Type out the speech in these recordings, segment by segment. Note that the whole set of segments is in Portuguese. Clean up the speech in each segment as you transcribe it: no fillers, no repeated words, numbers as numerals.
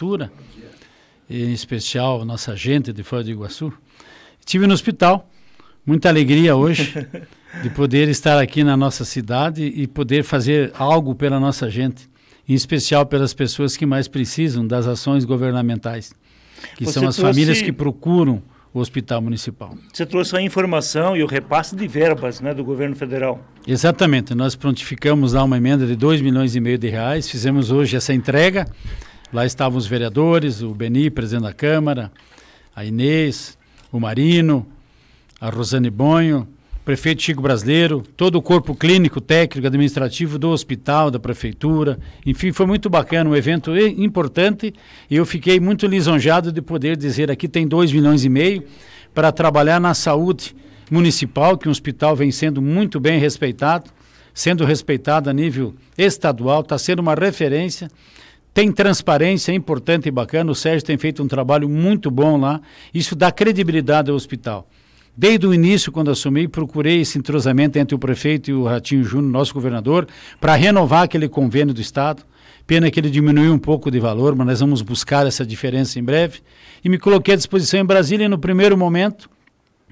Cultura, em especial nossa gente de Foz do Iguaçu. Estive no hospital, muita alegria hoje de poder estar aqui na nossa cidade e poder fazer algo pela nossa gente, em especial pelas pessoas que mais precisam das ações governamentais, que são as famílias que procuram o Hospital Municipal. Você trouxe a informação e o repasse de verbas, né, do governo federal. Exatamente, nós prontificamos lá uma emenda de R$2,5 milhões, fizemos hoje essa entrega, lá estavam os vereadores, o Beni, presidente da Câmara, a Inês, o Marino, a Rosane Bonho, o prefeito Chico Brasileiro, todo o corpo clínico, técnico, administrativo do hospital, da prefeitura, enfim, foi muito bacana, um evento importante, e eu fiquei muito lisonjeado de poder dizer aqui tem R$2,5 milhões para trabalhar na saúde municipal, que um hospital vem sendo muito bem respeitado, sendo respeitado a nível estadual, está sendo uma referência, tem transparência importante e bacana, o Sérgio tem feito um trabalho muito bom lá, isso dá credibilidade ao hospital. Desde o início, quando assumi, procurei esse entrosamento entre o prefeito e o Ratinho Júnior, nosso governador, para renovar aquele convênio do Estado. Pena que ele diminuiu um pouco de valor, mas nós vamos buscar essa diferença em breve. E me coloquei à disposição em Brasília e no primeiro momento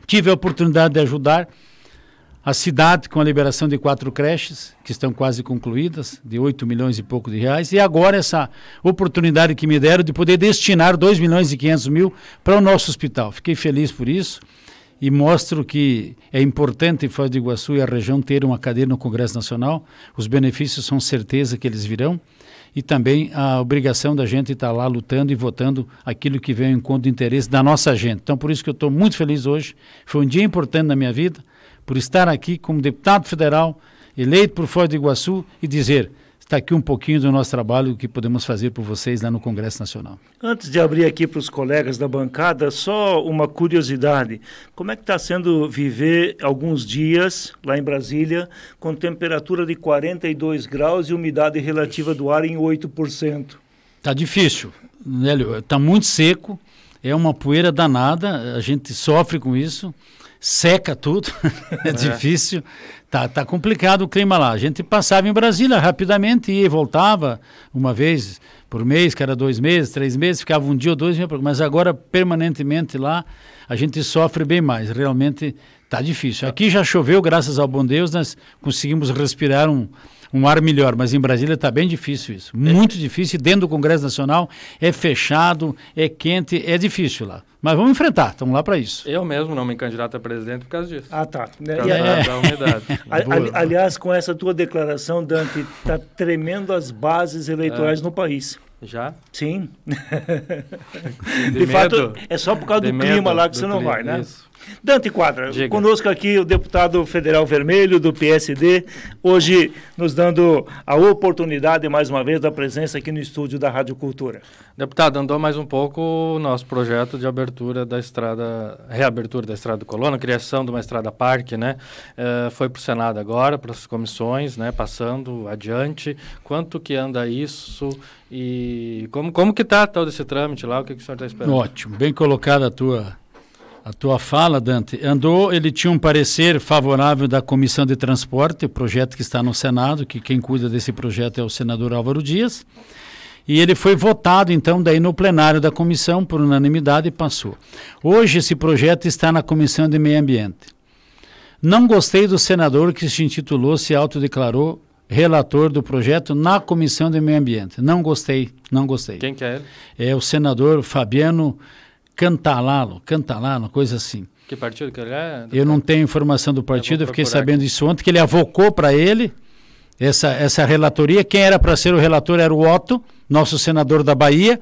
tive a oportunidade de ajudar a cidade com a liberação de 4 creches, que estão quase concluídas, de 8 milhões e pouco de reais. E agora essa oportunidade que me deram de poder destinar R$2,5 milhões para o nosso hospital. Fiquei feliz por isso. E mostro que é importante em Foz do Iguaçu e a região ter uma cadeira no Congresso Nacional. Os benefícios são certeza que eles virão. E também a obrigação da gente estar lá lutando e votando aquilo que vem em conta do interesse da nossa gente. Então, por isso que eu estou muito feliz hoje. Foi um dia importante na minha vida, por estar aqui como deputado federal, eleito por Foz do Iguaçu e dizer... Está aqui um pouquinho do nosso trabalho que podemos fazer por vocês lá no Congresso Nacional. Antes de abrir aqui para os colegas da bancada, só uma curiosidade. Como é que está sendo viver alguns dias lá em Brasília com temperatura de 42 graus e umidade relativa do ar em 8%? Está difícil, Nélio. Está muito seco, é uma poeira danada, a gente sofre com isso, seca tudo, é difícil. Tá complicado o clima lá. A gente passava em Brasília rapidamente, ia e voltava uma vez por mês, cada 2 meses, 3 meses, ficava um dia ou 2, mas agora permanentemente lá a gente sofre bem mais. Realmente está difícil. Aqui já choveu, graças ao bom Deus, nós conseguimos respirar um ar melhor, mas em Brasília está bem difícil isso, muito difícil, dentro do Congresso Nacional, é fechado, é quente, é difícil lá. Mas vamos enfrentar, estamos lá para isso. Eu mesmo não me candidato a presidente por causa disso. Ah, tá. Da umidade. Aliás, com essa tua declaração, Dante, está tremendo as bases eleitorais no país. Já? Sim. De fato, é só por causa do clima lá que você não vai, né? Isso. Dante Quadra, Diga. Conosco aqui o deputado federal vermelho do PSD, hoje nos dando a oportunidade, mais uma vez, da presença aqui no estúdio da Rádio Cultura. Deputado, andou mais um pouco o nosso projeto de abertura da estrada, reabertura da Estrada do Colono, criação de uma estrada parque, né? Foi para o Senado agora, para as comissões, né? Passando adiante. Quanto que anda isso e como que está todo esse trâmite lá? O que o senhor está esperando? Ótimo, bem colocada a tua fala, Dante. Ele tinha um parecer favorável da Comissão de Transporte, o projeto que está no Senado, que quem cuida desse projeto é o senador Álvaro Dias, e ele foi votado, então, daí no plenário da comissão, por unanimidade, e passou. Hoje esse projeto está na Comissão de Meio Ambiente. Não gostei do senador que se intitulou, se autodeclarou relator do projeto na Comissão de Meio Ambiente. Não gostei. Quem que é ele? É o senador Fabiano Cantalalo, coisa assim. Que partido que ele é? Eu não tenho informação do partido, eu fiquei sabendo disso ontem, que ele avocou para ele essa relatoria. Quem era para ser o relator era o Otto, nosso senador da Bahia,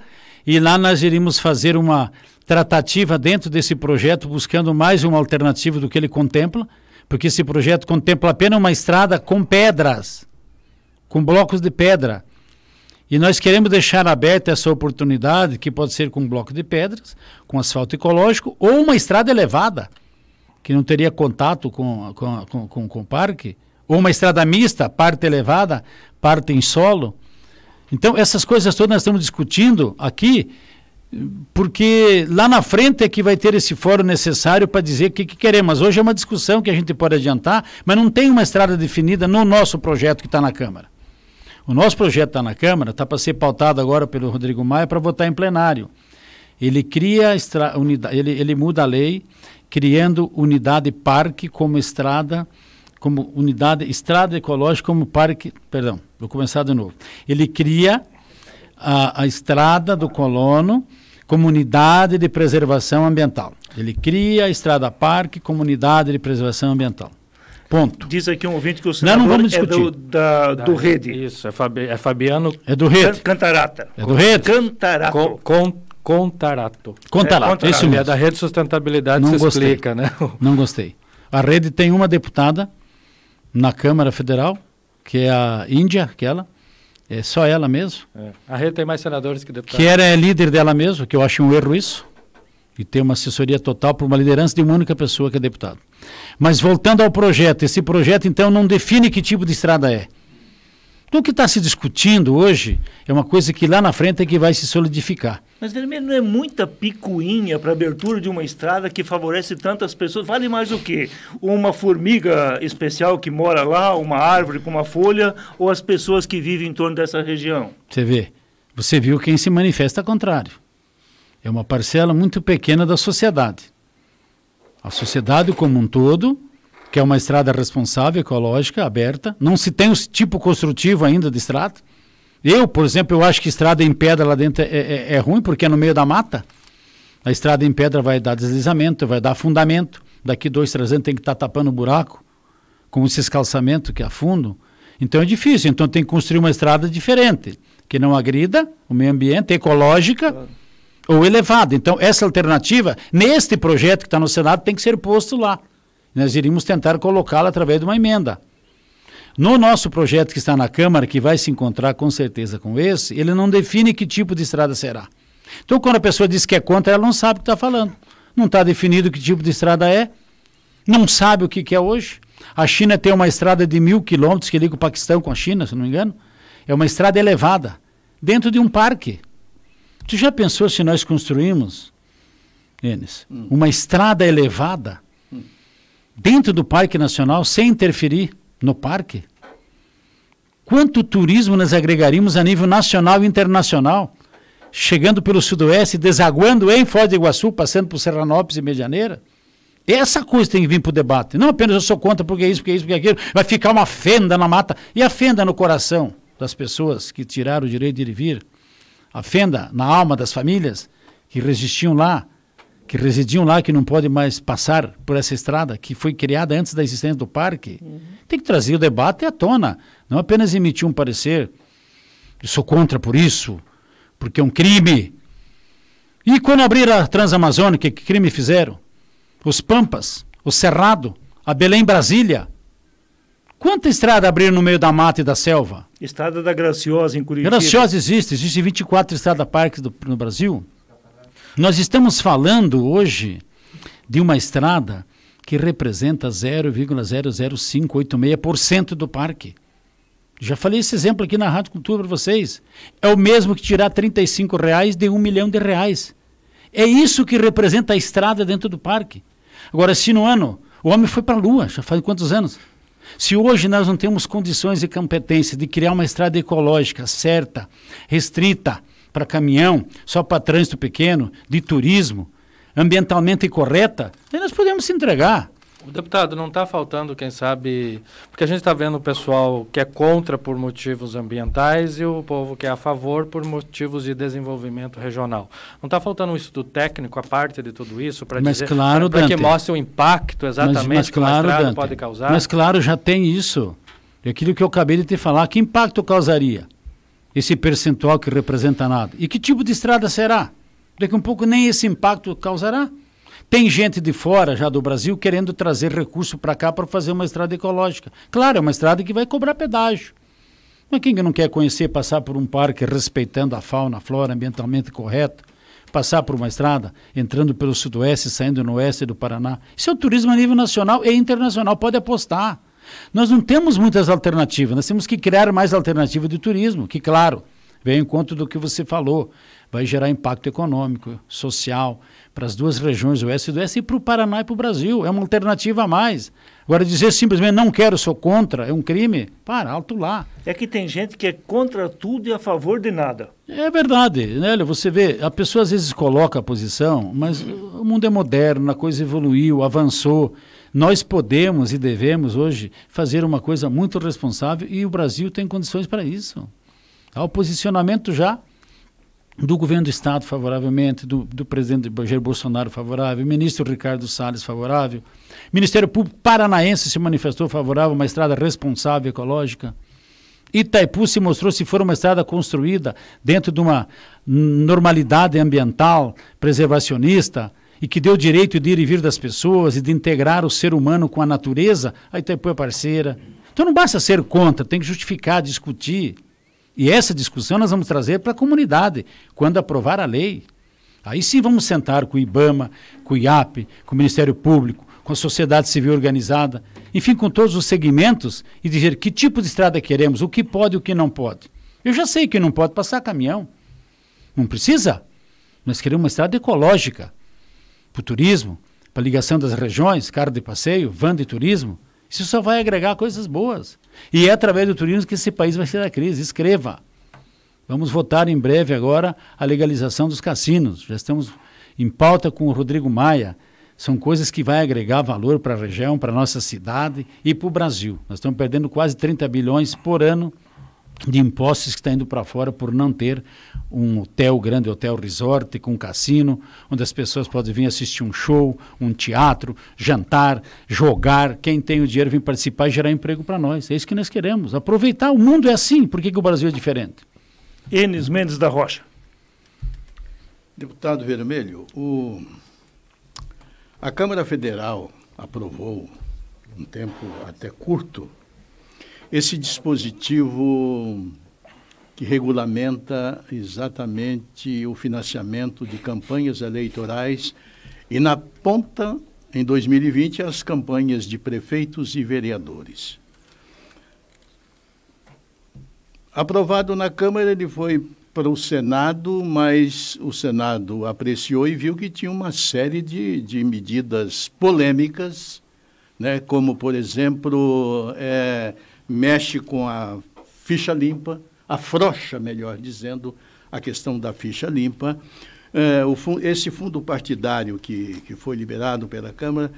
e lá nós iríamos fazer uma tratativa dentro desse projeto, buscando mais uma alternativa do que ele contempla, porque esse projeto contempla apenas uma estrada com pedras, com blocos de pedra. E nós queremos deixar aberta essa oportunidade, que pode ser com um bloco de pedras, com asfalto ecológico, ou uma estrada elevada, que não teria contato com o parque, ou uma estrada mista, parte elevada, parte em solo. Então, essas coisas todas nós estamos discutindo aqui, porque lá na frente é que vai ter esse fórum necessário para dizer o que queremos. Mas hoje é uma discussão que a gente pode adiantar, mas não tem uma estrada definida no nosso projeto que está na Câmara. O nosso projeto está na Câmara, está para ser pautado agora pelo Rodrigo Maia para votar em plenário. Ele cria ele muda a lei, criando unidade parque como estrada, como unidade estrada ecológica como parque, perdão, vou começar de novo. Ele cria a estrada do Colono como unidade de preservação ambiental. Ele cria a estrada parque como unidade de preservação ambiental. Ponto. Diz aqui um ouvinte que o senador não vamos discutir. do Rede. Isso, é Fabiano... É do Rede. Cantarata. É do Rede. Cantarato. Contarato. Contarato, isso mesmo. É da Rede Sustentabilidade, não se gostei. explica, né? Não gostei. A Rede tem uma deputada na Câmara Federal, que é a Índia, aquela. É só ela mesmo. É. A Rede tem mais senadores que deputados. Que era líder dela mesmo, que eu acho um erro isso. E tem uma assessoria total por uma liderança de uma única pessoa que é deputado. Mas voltando ao projeto, esse projeto então não define que tipo de estrada é. Então o que está se discutindo hoje é uma coisa que lá na frente é que vai se solidificar. Mas Vermelho, não é muita picuinha para abertura de uma estrada que favorece tantas pessoas? Vale mais o quê? Uma formiga especial que mora lá, uma árvore com uma folha, ou as pessoas que vivem em torno dessa região? Você viu quem se manifesta contrário. É uma parcela muito pequena da sociedade. A sociedade como um todo, que é uma estrada responsável, ecológica, aberta, não se tem o tipo construtivo ainda de estrada. Eu, por exemplo, eu acho que estrada em pedra lá dentro é ruim, porque é no meio da mata. A estrada em pedra vai dar deslizamento, vai dar afundamento. Daqui 2, 3 anos tem que estar tapando o buraco, com esses calçamentos que afundam. Então é difícil, então tem que construir uma estrada diferente, que não agrida o meio ambiente, ecológica ou elevada. Então essa alternativa, neste projeto que está no Senado, tem que ser posto lá. Nós iríamos tentar colocá-la através de uma emenda. No nosso projeto que está na Câmara, que vai se encontrar com certeza com esse, ele não define que tipo de estrada será. Então, quando a pessoa diz que é contra, ela não sabe o que está falando. Não está definido que tipo de estrada é, não sabe o que é hoje. A China tem uma estrada de 1.000 quilômetros que liga o Paquistão com a China, se não me engano. É uma estrada elevada, dentro de um parque. Tu já pensou se nós construímos, Enes, uma estrada elevada dentro do Parque Nacional, sem interferir no parque? Quanto turismo nós agregaríamos a nível nacional e internacional, chegando pelo Sudoeste, desaguando em Foz do Iguaçu, passando por Serranópolis e Medianeira? Essa coisa tem que vir para o debate. Não apenas eu sou contra porque isso, porque isso, porque aquilo. Vai ficar uma fenda na mata. E a fenda no coração das pessoas que tiraram o direito de ir e vir? A fenda na alma das famílias que resistiam lá, que residiam lá, que não pode mais passar por essa estrada, que foi criada antes da existência do parque. Tem que trazer o debate à tona, não apenas emitir um parecer. Eu sou contra por isso, porque é um crime. E quando abriram a Transamazônica, que crime fizeram? Os Pampas, o Cerrado, a Belém-Brasília. Quanta estrada abriram no meio da mata e da selva? Estrada da Graciosa, em Curitiba. Graciosa existe 24 estradas-parques no Brasil. Nós estamos falando hoje de uma estrada que representa 0,00586% do parque. Já falei esse exemplo aqui na Rádio Cultura para vocês. É o mesmo que tirar R$35 de R$1 milhão. É isso que representa a estrada dentro do parque. Agora, se no ano o homem foi para a Lua, já faz quantos anos? Se hoje nós não temos condições e competência de criar uma estrada ecológica certa, restrita, para caminhão, só para trânsito pequeno, de turismo, ambientalmente correta, aí nós podemos se entregar. O deputado, não está faltando, quem sabe, porque a gente está vendo o pessoal que é contra por motivos ambientais e o povo que é a favor por motivos de desenvolvimento regional. Não está faltando um estudo técnico, a parte de tudo isso, para dizer, claro, para que mostre o impacto exatamente que claro, a estrada Dante, pode causar? Mas claro, já tem isso. É aquilo que eu acabei de te falar. Que impacto causaria esse percentual que representa nada? E que tipo de estrada será? Daqui a um pouco nem esse impacto causará. Tem gente de fora, já do Brasil, querendo trazer recurso para cá para fazer uma estrada ecológica. Claro, é uma estrada que vai cobrar pedágio. Mas quem que não quer conhecer, passar por um parque respeitando a fauna, a flora, ambientalmente correto, passar por uma estrada, entrando pelo Sudoeste, saindo no Oeste do Paraná? Isso é o turismo a nível nacional e internacional, pode apostar. Nós não temos muitas alternativas, nós temos que criar mais alternativas de turismo, que, claro, vem em conta do que você falou, vai gerar impacto econômico, social, para as duas regiões, o Oeste e o Sudeste, e para o Paraná e para o Brasil. É uma alternativa a mais. Agora, dizer simplesmente não quero, sou contra, é um crime, alto lá. É que tem gente que é contra tudo e a favor de nada. É verdade, né? Você vê, a pessoa às vezes coloca a posição, mas o mundo é moderno, a coisa evoluiu, avançou. Nós podemos e devemos hoje fazer uma coisa muito responsável e o Brasil tem condições para isso. Há o posicionamento já do governo do Estado favoravelmente, do presidente Jair Bolsonaro favorável, o ministro Ricardo Salles favorável, o Ministério Público Paranaense se manifestou favorável a uma estrada responsável ecológica. Itaipu se mostrou, se for uma estrada construída dentro de uma normalidade ambiental, preservacionista, e que deu direito de ir e vir das pessoas e de integrar o ser humano com a natureza, a Itaipu é parceira. Então não basta ser contra, tem que justificar, discutir. E essa discussão nós vamos trazer para a comunidade, quando aprovar a lei. Aí sim vamos sentar com o IBAMA, com o IAP, com o Ministério Público, com a sociedade civil organizada, enfim, com todos os segmentos e dizer que tipo de estrada queremos, o que pode e o que não pode. Eu já sei que não pode passar caminhão. Não precisa. Nós queremos uma estrada ecológica para o turismo, para a ligação das regiões, carro de passeio, van de turismo. Isso só vai agregar coisas boas. E é através do turismo que esse país vai sair da crise. Escreva. Vamos votar em breve agora a legalização dos cassinos. Já estamos em pauta com o Rodrigo Maia. São coisas que vai agregar valor para a região, para a nossa cidade e para o Brasil. Nós estamos perdendo quase 30 bilhões por ano de impostos que está indo para fora por não ter um hotel, grande hotel resort com um cassino, onde as pessoas podem vir assistir um show, um teatro, jantar, jogar. Quem tem o dinheiro vem participar e gerar emprego para nós. É isso que nós queremos. Aproveitar. O mundo é assim. Por que o Brasil é diferente? Enes Mendes da Rocha. Deputado Vermelho, a Câmara Federal aprovou, um tempo até curto, esse dispositivo que regulamenta exatamente o financiamento de campanhas eleitorais e na ponta, em 2020, as campanhas de prefeitos e vereadores. Aprovado na Câmara, ele foi para o Senado, mas o Senado apreciou e viu que tinha uma série de medidas polêmicas, né, como, por exemplo, mexe com a ficha limpa, afrouxa, melhor dizendo, a questão da ficha limpa. Esse fundo partidário que foi liberado pela Câmara,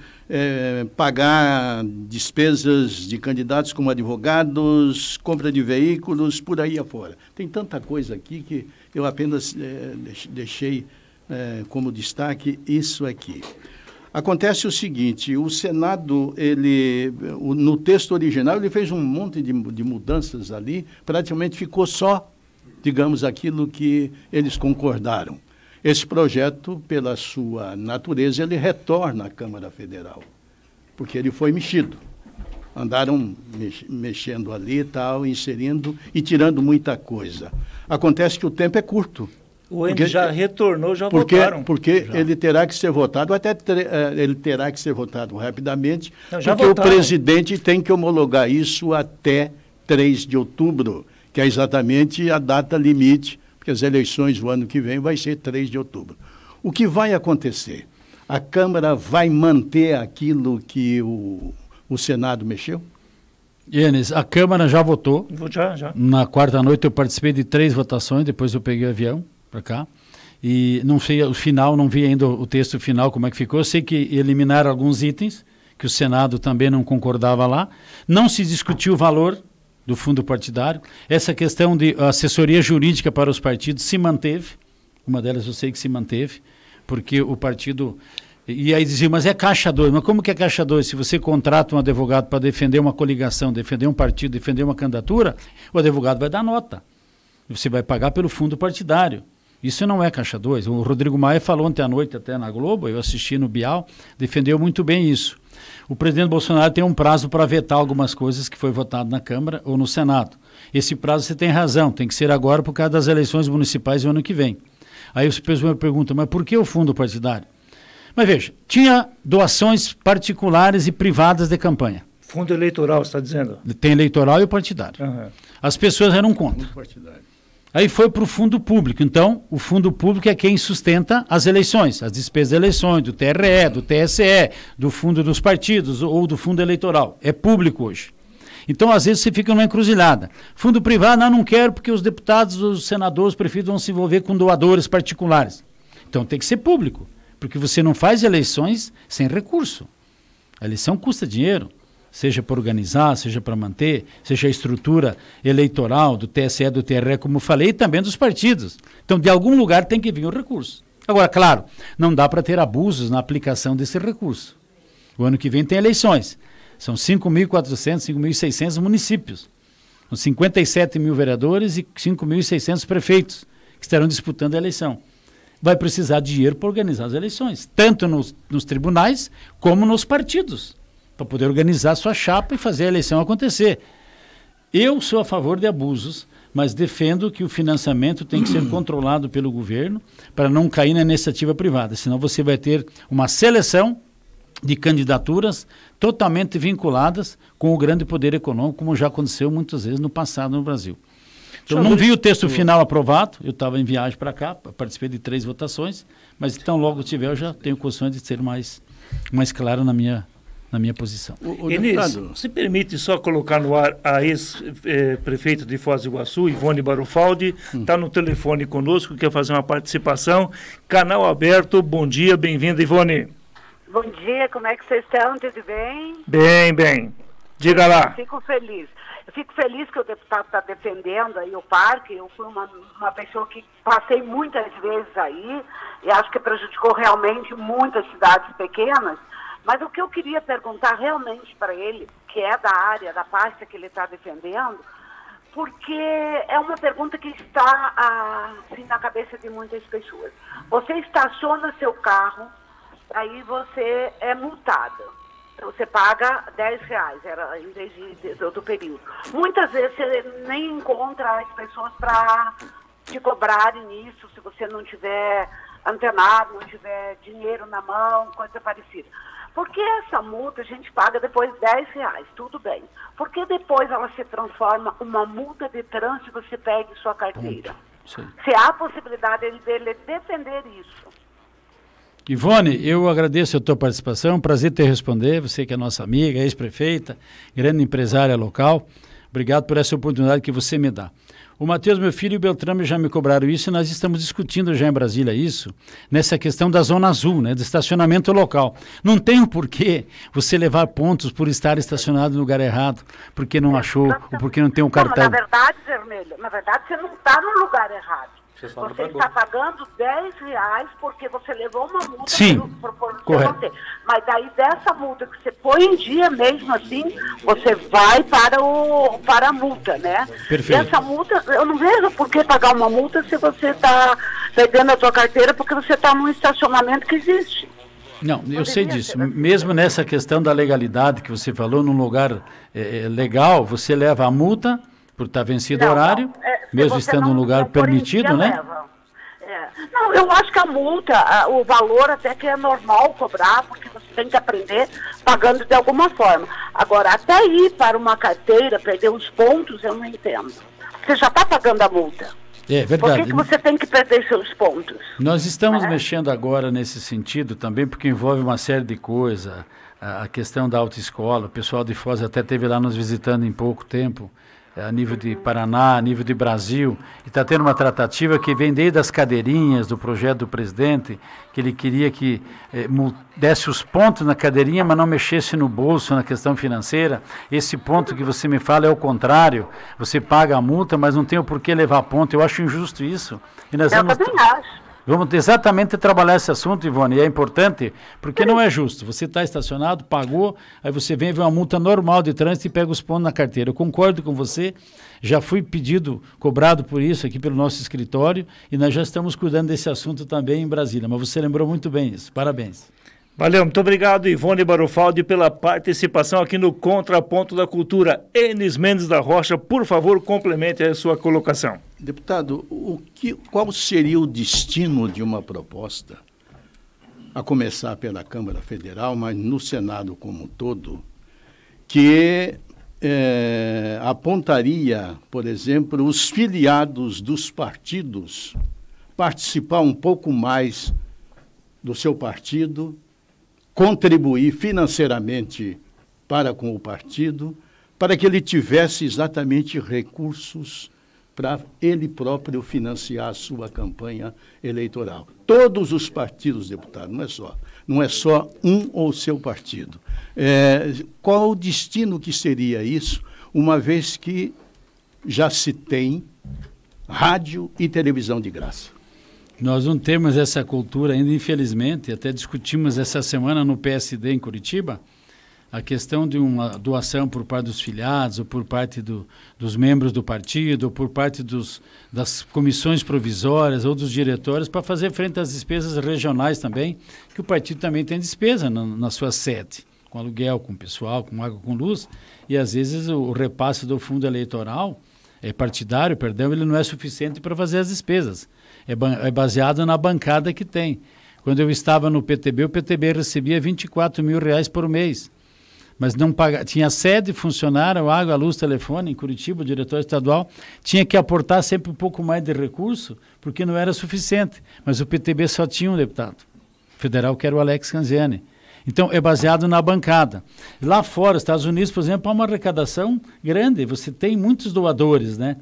pagar despesas de candidatos como advogados, compra de veículos, por aí afora. Tem tanta coisa aqui que eu apenas deixei como destaque isso aqui. Acontece o seguinte, o Senado, no texto original, ele fez um monte de mudanças ali, praticamente ficou só, digamos, aquilo que eles concordaram. Esse projeto, pela sua natureza, ele retorna à Câmara Federal, porque ele foi mexido. Andaram mexendo ali e tal, inserindo e tirando muita coisa. Acontece que o tempo é curto. O Enes já retornou, já votaram. Porque já. Ele terá que ser votado, ele terá que ser votado rapidamente, não, já porque votaram. O presidente tem que homologar isso até 3 de outubro, que é exatamente a data limite, porque as eleições do ano que vem vai ser 3 de outubro. O que vai acontecer? A Câmara vai manter aquilo que o Senado mexeu? Enes, a Câmara já votou. Já. Na quarta noite eu participei de 3 votações, depois eu peguei o avião para cá. E não sei o final, não vi ainda o texto final, como é que ficou. Eu sei que eliminaram alguns itens, que o Senado também não concordava lá. Não se discutiu o valor do fundo partidário. Essa questão de assessoria jurídica para os partidos se manteve. Uma delas eu sei que se manteve, porque o partido... E aí dizia, mas é caixa 2. Mas como que é caixa 2? Se você contrata um advogado para defender uma coligação, defender um partido, defender uma candidatura, o advogado vai dar nota. Você vai pagar pelo fundo partidário. Isso não é caixa 2. O Rodrigo Maia falou ontem à noite até na Globo, eu assisti no Bial, defendeu muito bem isso. O presidente Bolsonaro tem um prazo para vetar algumas coisas que foi votado na Câmara ou no Senado. Esse prazo você tem razão, tem que ser agora por causa das eleições municipais do ano que vem. Aí o pessoal pergunta, mas por que o fundo partidário? Mas veja, tinha doações particulares e privadas de campanha. Fundo eleitoral, você está dizendo? Tem eleitoral e o partidário. Uhum. As pessoas eram contra. Fundo partidário. Aí foi para o fundo público. Então, o fundo público é quem sustenta as eleições, as despesas das eleições, do TRE, do TSE, do fundo dos partidos ou do fundo eleitoral. É público hoje. Então, às vezes, você fica numa encruzilhada. Fundo privado, não quero porque os deputados, os senadores, os prefeitos vão se envolver com doadores particulares. Então, tem que ser público, porque você não faz eleições sem recurso. A eleição custa dinheiro. Seja para organizar, seja para manter, seja a estrutura eleitoral do TSE, do TRE, como falei, e também dos partidos. Então, de algum lugar tem que vir o recurso. Agora, claro, não dá para ter abusos na aplicação desse recurso. O ano que vem tem eleições. São 5.400, 5.600 municípios. São 57 mil vereadores e 5.600 prefeitos que estarão disputando a eleição. Vai precisar de dinheiro para organizar as eleições, tanto nos tribunais como nos partidos, para poder organizar sua chapa e fazer a eleição acontecer. Eu sou a favor de abusos, mas defendo que o financiamento tem que ser controlado pelo governo para não cair na iniciativa privada, senão você vai ter uma seleção de candidaturas totalmente vinculadas com o grande poder econômico, como já aconteceu muitas vezes no passado no Brasil. Então, não vi o texto final aprovado, eu estava em viagem para cá, participei de 3 votações, mas então logo tiver eu já tenho condições de ser mais claro na minha posição. Enis, se permite só colocar no ar a ex-prefeito de Foz do Iguaçu, Ivone Barufaldi, está no telefone conosco, quer fazer uma participação. Canal aberto, bom dia, bem-vinda, Ivone. Bom dia, como é que vocês estão? Tudo bem? Bem, bem. Diga lá. Fico feliz. Eu fico feliz que o deputado está defendendo aí o parque. Eu fui uma pessoa que passei muitas vezes aí e acho que prejudicou realmente muitas cidades pequenas. Mas o que eu queria perguntar realmente para ele, que é da área, da pasta que ele está defendendo, porque é uma pergunta que está assim, na cabeça de muitas pessoas. Você estaciona seu carro, aí você é multado. Você paga R$10, era em vez do período. Muitas vezes você nem encontra as pessoas para te cobrarem nisso, se você não tiver antenado, não tiver dinheiro na mão, coisa parecida. Porque essa multa a gente paga depois R$10, tudo bem. Porque depois ela se transforma uma multa de trânsito e você perde sua carteira. Se há a possibilidade dele defender isso. Ivone, eu agradeço a tua participação, um prazer te responder, você que é nossa amiga, ex-prefeita, grande empresária local, obrigado por essa oportunidade que você me dá. O Matheus, meu filho, e o Beltrame já me cobraram isso e nós estamos discutindo já em Brasília isso, nessa questão da Zona Azul, né, do estacionamento local. Não tem o porquê você levar pontos por estar estacionado no lugar errado, porque não achou, ou porque não tem um cartão. Na verdade, Vermelho, você não está no lugar errado. Você está pagando R$10 porque você levou uma multa. Sim, correto. Mas daí dessa multa que você põe em dia mesmo assim, você vai para a multa, né? Perfeito. E essa multa, eu não vejo por que pagar uma multa se você está pegando a tua carteira porque você está num estacionamento que existe. Não, eu sei disso. Mesmo nessa questão da legalidade que você falou, num lugar legal, você leva a multa por estar vencido o horário, mesmo estando num lugar permitido, né? Não, eu acho que a multa, o valor até que é normal cobrar, porque você tem que aprender pagando de alguma forma. Agora, até ir para uma carteira, perder os pontos, eu não entendo. Você já está pagando a multa. É verdade. Por que você tem que perder seus pontos? Nós estamos mexendo agora nesse sentido também, porque envolve uma série de coisas. A questão da autoescola, o pessoal de Foz até esteve lá nos visitando em pouco tempo, a nível de Paraná, a nível de Brasil, e está tendo uma tratativa que vem desde as cadeirinhas do projeto do presidente, que ele queria que desse os pontos na cadeirinha, mas não mexesse no bolso, na questão financeira. Esse ponto que você me fala é o contrário, você paga a multa, mas não tem o porquê levar ponto. Eu acho injusto isso. E nós também acho. Vamos exatamente trabalhar esse assunto, Ivone, e é importante, porque não é justo. Você está estacionado, pagou, aí você vem ver uma multa normal de trânsito e pega os pontos na carteira. Eu concordo com você, já fui cobrado por isso aqui pelo nosso escritório, e nós já estamos cuidando desse assunto também em Brasília, mas você lembrou muito bem isso. Parabéns. Valeu, muito obrigado, Ivone Barufaldi, pela participação aqui no Contraponto da Cultura. Enis Mendes da Rocha, por favor, complemente a sua colocação. Deputado, qual seria o destino de uma proposta, a começar pela Câmara Federal, mas no Senado como um todo, que apontaria, por exemplo, os filiados dos partidos participar um pouco mais do seu partido, contribuir financeiramente para com o partido, para que ele tivesse exatamente recursos para ele próprio financiar a sua campanha eleitoral. Todos os partidos, deputado, não é só um ou seu partido. Qual o destino que seria isso, uma vez que já se tem rádio e televisão de graça? Nós não temos essa cultura ainda, infelizmente. Até discutimos essa semana no PSD em Curitiba a questão de uma doação por parte dos filiados, ou por parte dos membros do partido, ou por parte das comissões provisórias ou dos diretórios, para fazer frente às despesas regionais também, que o partido também tem despesa na sua sede, com aluguel, com pessoal, com água, com luz, e às vezes o repasse do fundo eleitoral, partidário, perdão, ele não é suficiente para fazer as despesas. É baseado na bancada que tem. Quando eu estava no PTB, o PTB recebia R$24 mil por mês. Mas não pagava, tinha sede, funcionário, água, luz, telefone, em Curitiba, o diretor estadual, tinha que aportar sempre um pouco mais de recurso, porque não era suficiente. Mas o PTB só tinha um deputado federal, que era o Alex Canziani. Então, é baseado na bancada. Lá fora, os Estados Unidos, por exemplo, há uma arrecadação grande, você tem muitos doadores, né?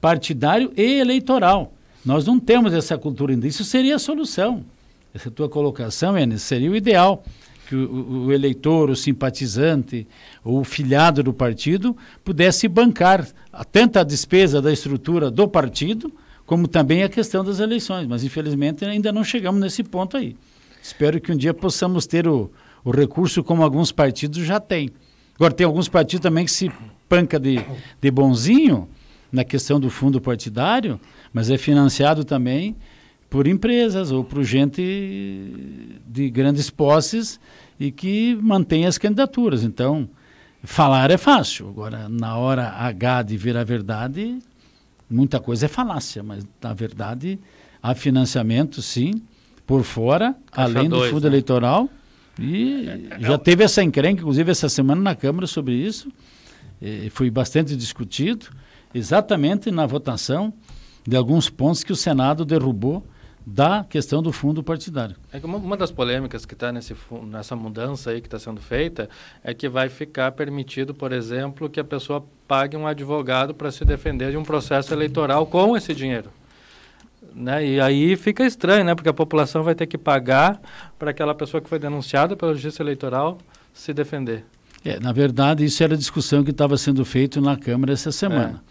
Partidário e eleitoral. Nós não temos essa cultura ainda. Isso seria a solução. Essa tua colocação, Enes, seria o ideal. Que o eleitor, o simpatizante, ou o filiado do partido pudesse bancar tanto a despesa da estrutura do partido, como também a questão das eleições. Mas, infelizmente, ainda não chegamos nesse ponto aí. Espero que um dia possamos ter o recurso como alguns partidos já têm. Agora, tem alguns partidos também que se panca de bonzinho na questão do fundo partidário, mas é financiado também por empresas ou por gente de grandes posses e que mantém as candidaturas. Então, falar é fácil. Agora, na hora H de vir a verdade, muita coisa é falácia, mas, na verdade, há financiamento, sim, por fora, além do fundo eleitoral. E já teve essa encrenca, inclusive, essa semana na Câmara sobre isso. Foi bastante discutido, exatamente na votação de alguns pontos que o Senado derrubou da questão do fundo partidário. Uma das polêmicas que está nessa mudança aí que está sendo feita é que vai ficar permitido, por exemplo, que a pessoa pague um advogado para se defender de um processo eleitoral com esse dinheiro. Né? E aí fica estranho, né? Porque a população vai ter que pagar para aquela pessoa que foi denunciada pela Justiça Eleitoral se defender. Na verdade, isso era a discussão que estava sendo feita na Câmara essa semana.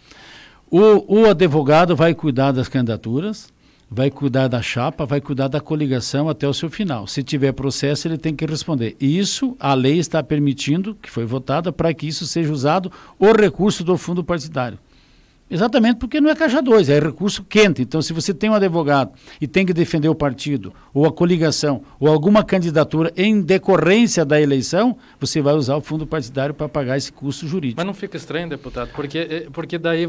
O advogado vai cuidar das candidaturas, vai cuidar da chapa, vai cuidar da coligação até o seu final. Se tiver processo, ele tem que responder. E isso, a lei está permitindo, que foi votada, para que isso seja usado o recurso do fundo partidário. Exatamente porque não é caixa 2, é recurso quente. Então, se você tem um advogado e tem que defender o partido, ou a coligação, ou alguma candidatura em decorrência da eleição, você vai usar o fundo partidário para pagar esse custo jurídico. Mas não fica estranho, deputado? Porque daí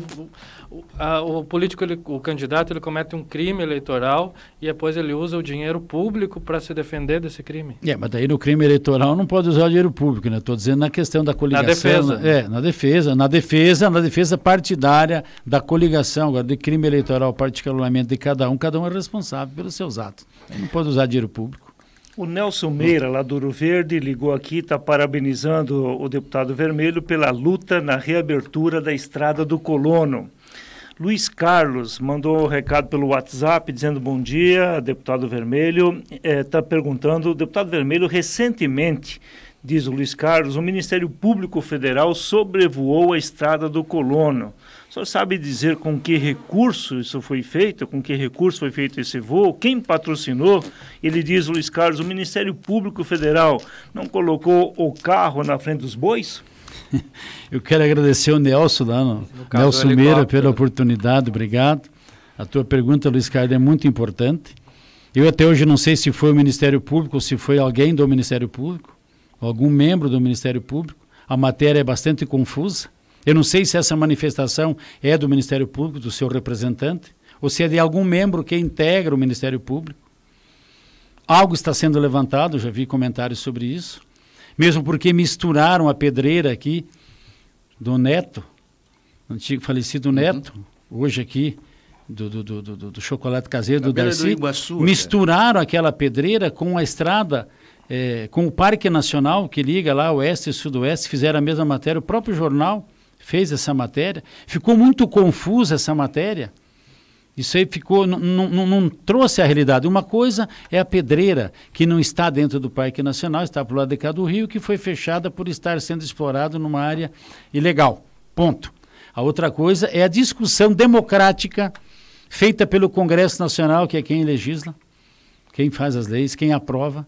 o político, o candidato, ele comete um crime eleitoral e depois ele usa o dinheiro público para se defender desse crime. Mas daí no crime eleitoral não pode usar o dinheiro público, né? Estou dizendo na questão da coligação. Na defesa. Na defesa partidária da coligação, agora de crime eleitoral, particularmente de cada um é responsável pelos seus atos. Não pode usar dinheiro público. O Nelson Meira, lá do Ouro Verde, ligou aqui, está parabenizando o deputado Vermelho pela luta na reabertura da Estrada do Colono. Luiz Carlos mandou um recado pelo WhatsApp dizendo bom dia, deputado Vermelho. Está perguntando, o deputado Vermelho recentemente, diz o Luiz Carlos, o Ministério Público Federal sobrevoou a Estrada do Colono. O senhor sabe dizer com que recurso isso foi feito? Com que recurso foi feito esse voo? Quem patrocinou? Ele diz, Luiz Carlos, o Ministério Público Federal não colocou o carro na frente dos bois? Eu quero agradecer o Nelson, Nelson Meira, pela oportunidade, obrigado. A tua pergunta, Luiz Carlos, é muito importante. Eu até hoje não sei se foi o Ministério Público ou se foi alguém do Ministério Público, algum membro do Ministério Público. A matéria é bastante confusa. Eu não sei se essa manifestação é do Ministério Público, do seu representante, ou se é de algum membro que integra o Ministério Público. Algo está sendo levantado, já vi comentários sobre isso, mesmo porque misturaram a pedreira aqui do Neto, antigo falecido Neto, hoje aqui, do chocolate caseiro do Darcy, misturaram aquela pedreira com a estrada, com o Parque Nacional, que liga lá oeste e sudoeste, fizeram a mesma matéria, o próprio jornal fez essa matéria, ficou muito confusa essa matéria, isso aí ficou, não trouxe a realidade. Uma coisa é a pedreira, que não está dentro do Parque Nacional, está para o lado de cá do rio, que foi fechada por estar sendo explorado numa área ilegal, ponto. A outra coisa é a discussão democrática feita pelo Congresso Nacional, que é quem legisla, quem faz as leis, quem aprova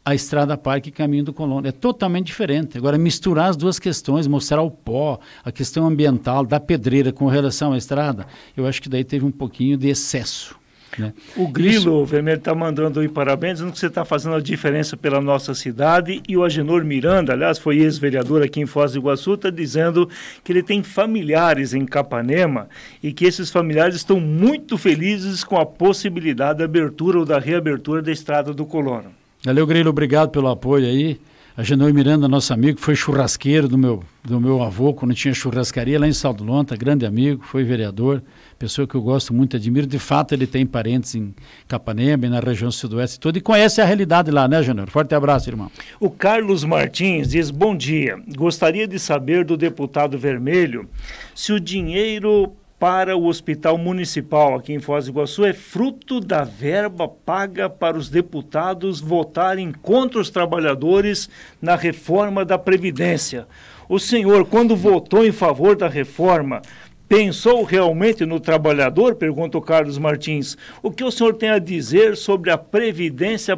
a Estrada Parque Caminho do Colono. É totalmente diferente. Agora, misturar as duas questões, mostrar o pó, a questão ambiental da pedreira com relação à estrada, eu acho que daí teve um pouquinho de excesso. Né? O Grilo Vermelho está mandando aí parabéns, dizendo que você está fazendo a diferença pela nossa cidade, e o Agenor Miranda, aliás, foi ex-vereador aqui em Foz do Iguaçu, está dizendo que ele tem familiares em Capanema e que esses familiares estão muito felizes com a possibilidade da abertura ou da reabertura da Estrada do Colono. Valeu, Grilo, obrigado pelo apoio aí. Agenor Miranda, nosso amigo, foi churrasqueiro do meu avô, quando tinha churrascaria lá em Saldo Lonta, grande amigo, foi vereador, pessoa que eu gosto muito, admiro. De fato, ele tem parentes em Capanema e na região sudoeste toda, e conhece a realidade lá, né, Agenor? Forte abraço, irmão. O Carlos Martins diz, bom dia, gostaria de saber do deputado Vermelho se o dinheiro para o Hospital Municipal aqui em Foz do Iguaçu é fruto da verba paga para os deputados votarem contra os trabalhadores na reforma da Previdência. O senhor, quando votou em favor da reforma, pensou realmente no trabalhador? Pergunta o Carlos Martins. O que o senhor tem a dizer sobre a previdência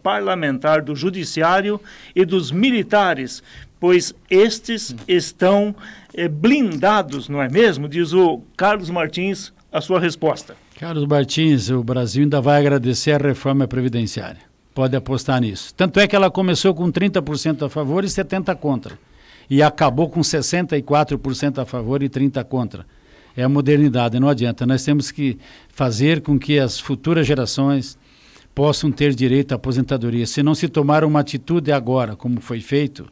parlamentar do Judiciário e dos militares? Pois estes estão blindados, não é mesmo? Diz o Carlos Martins, a sua resposta. Carlos Martins, o Brasil ainda vai agradecer a reforma previdenciária. Pode apostar nisso. Tanto é que ela começou com 30% a favor e 70% contra. E acabou com 64% a favor e 30% contra. É a modernidade, não adianta. Nós temos que fazer com que as futuras gerações possam ter direito à aposentadoria. Se não se tomar uma atitude agora, como foi feito,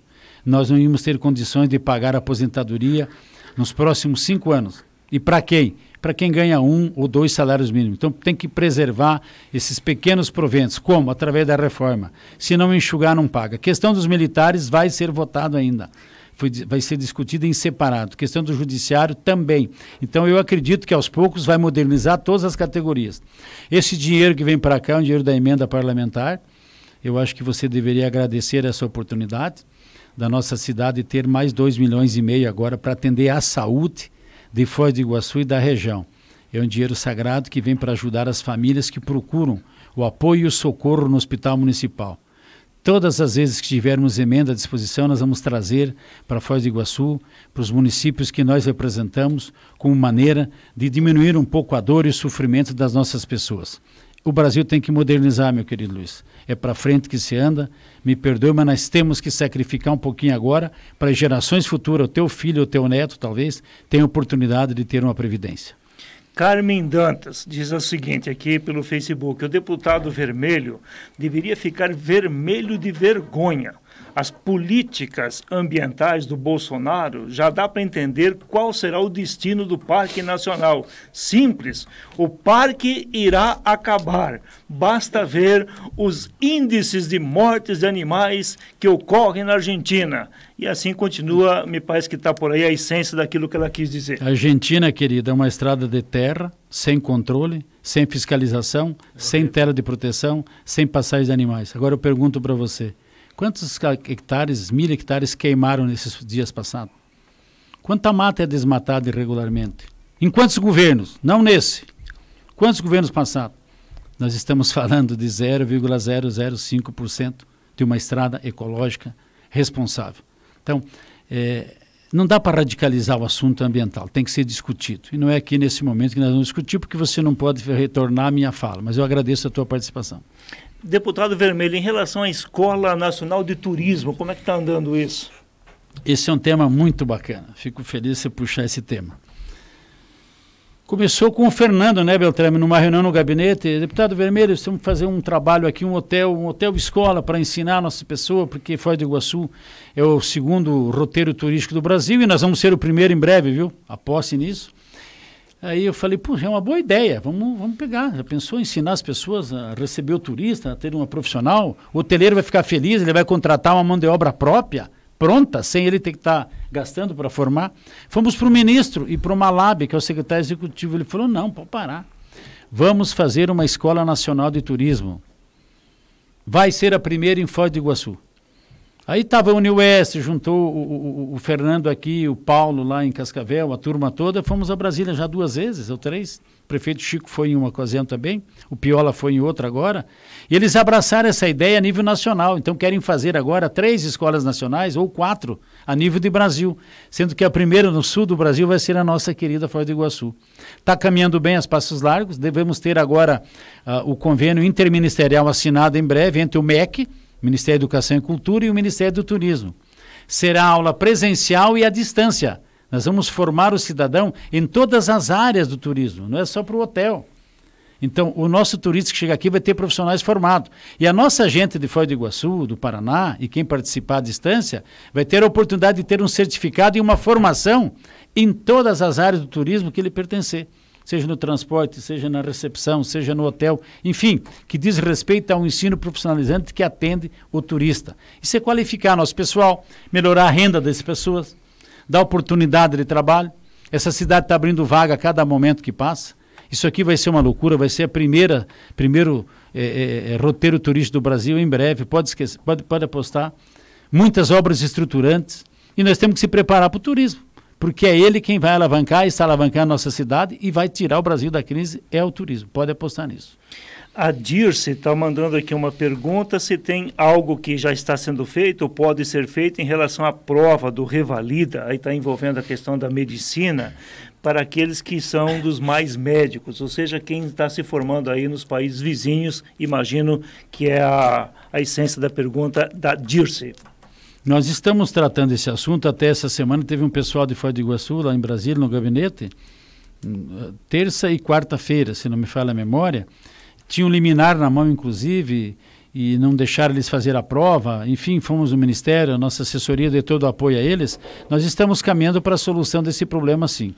nós não íamos ter condições de pagar a aposentadoria nos próximos 5 anos. E para quem? Para quem ganha 1 ou 2 salários mínimos. Então tem que preservar esses pequenos proventos. Como? Através da reforma. Se não enxugar, não paga. A questão dos militares vai ser votado ainda. Vai ser discutida em separado. A questão do judiciário também. Então eu acredito que aos poucos vai modernizar todas as categorias. Esse dinheiro que vem para cá é um dinheiro da emenda parlamentar. Eu acho que você deveria agradecer essa oportunidade da nossa cidade ter mais 2,5 milhões agora para atender à saúde de Foz do Iguaçu e da região. É um dinheiro sagrado que vem para ajudar as famílias que procuram o apoio e o socorro no Hospital Municipal. Todas as vezes que tivermos emenda à disposição, nós vamos trazer para Foz do Iguaçu, para os municípios que nós representamos, como maneira de diminuir um pouco a dor e o sofrimento das nossas pessoas. O Brasil tem que modernizar, meu querido Luiz. É para frente que se anda. Me perdoe, mas nós temos que sacrificar um pouquinho agora para gerações futuras, o teu filho, o teu neto, talvez, tenha oportunidade de ter uma previdência. Carmen Dantas diz o seguinte aqui pelo Facebook: o deputado Vermelho deveria ficar vermelho de vergonha. As políticas ambientais do Bolsonaro, já dá para entender qual será o destino do Parque Nacional. Simples, o parque irá acabar. Basta ver os índices de mortes de animais que ocorrem na Argentina. E assim continua, me parece que está por aí a essência daquilo que ela quis dizer. A Argentina, querida, é uma estrada de terra, sem controle, sem fiscalização, sem tela de proteção, sem passagem de animais. Agora eu pergunto para você, quantos hectares, 1.000 hectares queimaram nesses dias passados? Quanta mata é desmatada irregularmente? Em quantos governos? Não nesse. Quantos governos passados? Nós estamos falando de 0,005% de uma estrada ecológica responsável. Então, não dá para radicalizar o assunto ambiental, tem que ser discutido. E não é aqui nesse momento que nós vamos discutir, porque você não pode retornar a minha fala, mas eu agradeço a tua participação. Deputado Vermelho, em relação à Escola Nacional de Turismo, como é que está andando isso? Esse é um tema muito bacana, fico feliz de você puxar esse tema. Começou com o Fernando, né, Beltrame, numa reunião no gabinete. Deputado Vermelho, estamos fazendo um trabalho aqui, um hotel escola para ensinar a nossa pessoa, porque Foz do Iguaçu é o segundo roteiro turístico do Brasil e nós vamos ser o primeiro em breve, viu? Aposte nisso. Aí eu falei, pô, é uma boa ideia, vamos pegar. Já pensou em ensinar as pessoas a receber o turista, a ter uma profissional? O hoteleiro vai ficar feliz, ele vai contratar uma mão de obra própria, pronta, sem ele ter que estar gastando para formar. Fomos para o ministro e para o Malab, que é o secretário executivo. Ele falou, não, pode parar. Vamos fazer uma escola nacional de turismo. Vai ser a primeira em Foz do Iguaçu. Aí estava a Uniwest, juntou o Fernando aqui, o Paulo lá em Cascavel, a turma toda. Fomos a Brasília já 2 vezes, ou 3. O prefeito Chico foi em uma ocasião também, o Piola foi em outra agora. E eles abraçaram essa ideia a nível nacional. Então querem fazer agora 3 escolas nacionais, ou 4, a nível de Brasil. Sendo que a primeira no sul do Brasil vai ser a nossa querida Foz do Iguaçu. Está caminhando bem, a passos largos. Devemos ter agora o convênio interministerial assinado em breve entre o MEC, Ministério da Educação e Cultura, e o Ministério do Turismo. Será aula presencial e à distância. Nós vamos formar o cidadão em todas as áreas do turismo, não é só para o hotel. Então, o nosso turista que chega aqui vai ter profissionais formados. E a nossa gente de Foz do Iguaçu, do Paraná, e quem participar à distância, vai ter a oportunidade de ter um certificado e uma formação em todas as áreas do turismo que ele pertencer. Seja no transporte, seja na recepção, seja no hotel, enfim, que diz respeito a um ensino profissionalizante que atende o turista. Isso é qualificar nosso pessoal, melhorar a renda dessas pessoas, dar oportunidade de trabalho. Essa cidade está abrindo vaga a cada momento que passa. Isso aqui vai ser uma loucura, vai ser a primeiro roteiro turístico do Brasil em breve, pode apostar. Muitas obras estruturantes e nós temos que se preparar para o turismo. Porque é ele quem vai alavancar e está alavancando a nossa cidade e vai tirar o Brasil da crise, é o turismo. Pode apostar nisso. A Dirce está mandando aqui uma pergunta, se tem algo que já está sendo feito ou pode ser feito em relação à prova do Revalida, aí está envolvendo a questão da medicina, para aqueles que são dos mais médicos, ou seja, quem está se formando aí nos países vizinhos, imagino que é a essência da pergunta da Dirce. Nós estamos tratando esse assunto, até essa semana teve um pessoal de Foz do Iguaçu, lá em Brasília, no gabinete, terça e quarta-feira, se não me falha a memória, tinha um liminar na mão, inclusive, e não deixaram eles fazer a prova, enfim, fomos no Ministério, a nossa assessoria deu todo o apoio a eles, nós estamos caminhando para a solução desse problema, sim.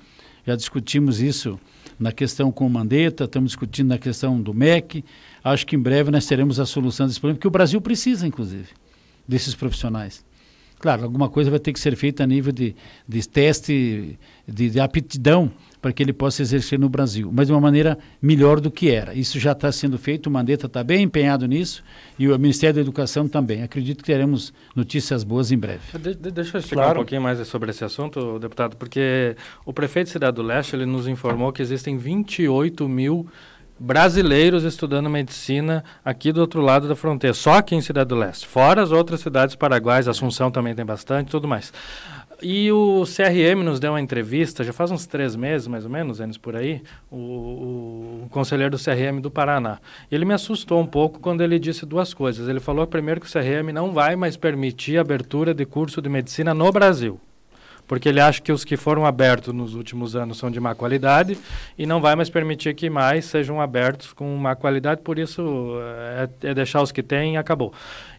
Já discutimos isso na questão com o Mandetta, estamos discutindo na questão do MEC, acho que em breve nós teremos a solução desse problema, porque o Brasil precisa, inclusive, desses profissionais. Claro, alguma coisa vai ter que ser feita a nível de teste de aptidão para que ele possa exercer no Brasil, mas de uma maneira melhor do que era. Isso já está sendo feito, o Mandetta está bem empenhado nisso e o Ministério da Educação também. Acredito que teremos notícias boas em breve. Deixa eu explicar um pouquinho mais sobre esse assunto, deputado, porque o prefeito de Cidade do Leste ele nos informou que existem 28 mil brasileiros estudando medicina aqui do outro lado da fronteira, só aqui em Cidade do Leste, fora as outras cidades paraguaias, Assunção também tem bastante, tudo mais. E o CRM nos deu uma entrevista, já faz uns 3 meses, mais ou menos, anos por aí, o conselheiro do CRM do Paraná. Ele me assustou um pouco quando ele disse 2 coisas. Ele falou, primeiro, que o CRM não vai mais permitir a abertura de curso de medicina no Brasil, porque ele acha que os que foram abertos nos últimos anos são de má qualidade e não vai mais permitir que mais sejam abertos com má qualidade, por isso é deixar os que tem e acabou.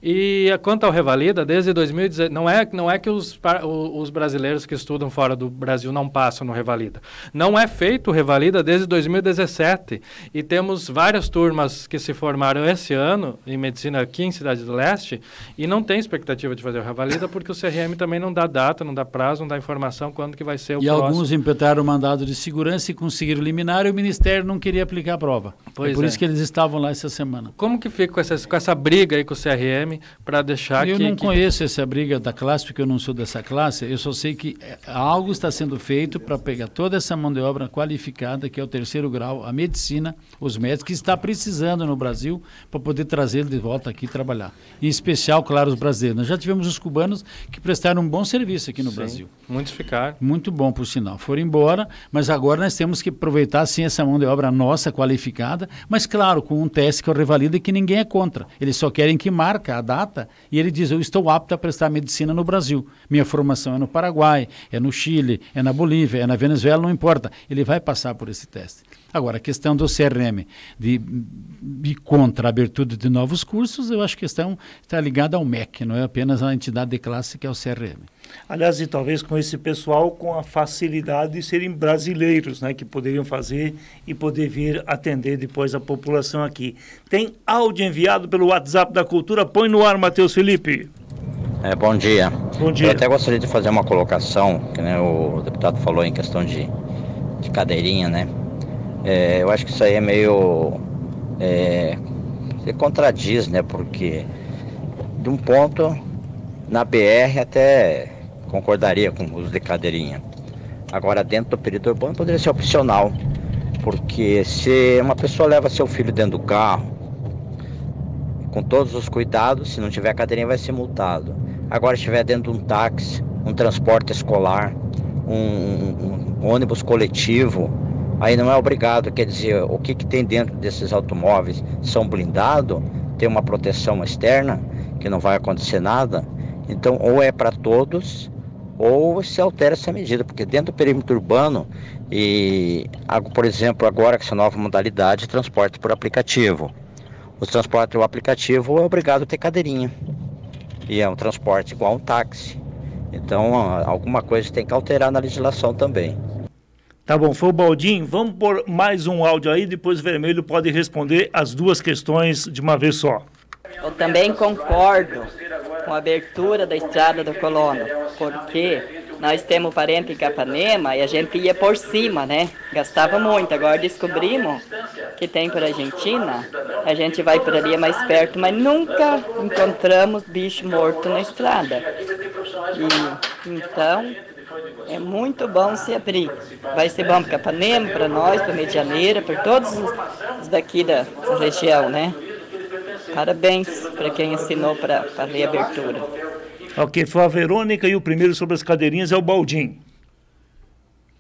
E quanto ao Revalida, desde 2017, não é que os brasileiros que estudam fora do Brasil não passam no Revalida. Não é feito o Revalida desde 2017 e temos várias turmas que se formaram esse ano em medicina aqui em Cidade do Leste e não tem expectativa de fazer o Revalida porque o CRM também não dá data, não dá prazo, não dá informação quando que vai ser o próximo. E alguns impetraram o mandado de segurança e conseguiram eliminar e o Ministério não queria aplicar a prova. Por isso que eles estavam lá essa semana. Como que fica com essa briga aí com o CRM para deixar Eu não conheço essa briga da classe, porque eu não sou dessa classe, eu só sei que algo está sendo feito para pegar toda essa mão de obra qualificada, que é o 3º grau, a medicina, os médicos, que está precisando no Brasil para poder trazê-los de volta aqui trabalhar. Em especial, claro, os brasileiros. Nós já tivemos os cubanos que prestaram um bom serviço aqui no Brasil. Muitos ficaram. Muito bom, por sinal. Foram embora, mas agora nós temos que aproveitar, sim, essa mão de obra nossa, qualificada, mas, claro, com um teste que eu revalido e que ninguém é contra. Eles só querem que marca a data e ele diz, eu estou apto a prestar medicina no Brasil. Minha formação é no Paraguai, é no Chile, é na Bolívia, é na Venezuela, não importa. Ele vai passar por esse teste. Agora, a questão do CRM de contra a abertura de novos cursos, eu acho que a questão está ligada ao MEC, não é apenas a entidade de classe que é o CRM. Aliás, e talvez com esse pessoal com a facilidade de serem brasileiros, né, que poderiam fazer e poder vir atender depois a população aqui. Tem áudio enviado pelo WhatsApp da Cultura, põe no ar, Matheus Felipe. Bom dia. Bom dia. Eu até gostaria de fazer uma colocação, que né, o deputado falou em questão de cadeirinha, né? Eu acho que isso aí é meio... se contradiz, né? Porque de um ponto, na BR até concordaria com o uso de cadeirinha. Agora, dentro do período urbano, poderia ser opcional. Porque se uma pessoa leva seu filho dentro do carro, com todos os cuidados, se não tiver cadeirinha vai ser multado. Agora, se estiver dentro de um táxi, um transporte escolar, um ônibus coletivo, aí não é obrigado. Quer dizer, o que tem dentro desses automóveis? São blindados, tem uma proteção externa, que não vai acontecer nada. Então, ou é para todos, ou se altera essa medida, porque dentro do perímetro urbano, por exemplo, agora com essa nova modalidade de transporte por aplicativo, o transporte por aplicativo é obrigado a ter cadeirinha, e é um transporte igual a um táxi. Então, alguma coisa tem que alterar na legislação também. Tá bom, foi o Baldinho. Vamos pôr mais um áudio aí, depois o Vermelho pode responder as duas questões de uma vez só. Eu também concordo com a abertura da estrada do Colono, porque nós temos parente em Capanema e a gente ia por cima, né? Gastava muito. Agora descobrimos que tem por Argentina, a gente vai por ali mais perto, mas nunca encontramos bicho morto na estrada. Então, é muito bom se abrir. Vai ser bom para Capanema, para nós, para Medianeira, para todos os daqui da região, né? Parabéns para quem ensinou para a reabertura. Ok, foi a Verônica e o primeiro sobre as cadeirinhas é o Baldinho.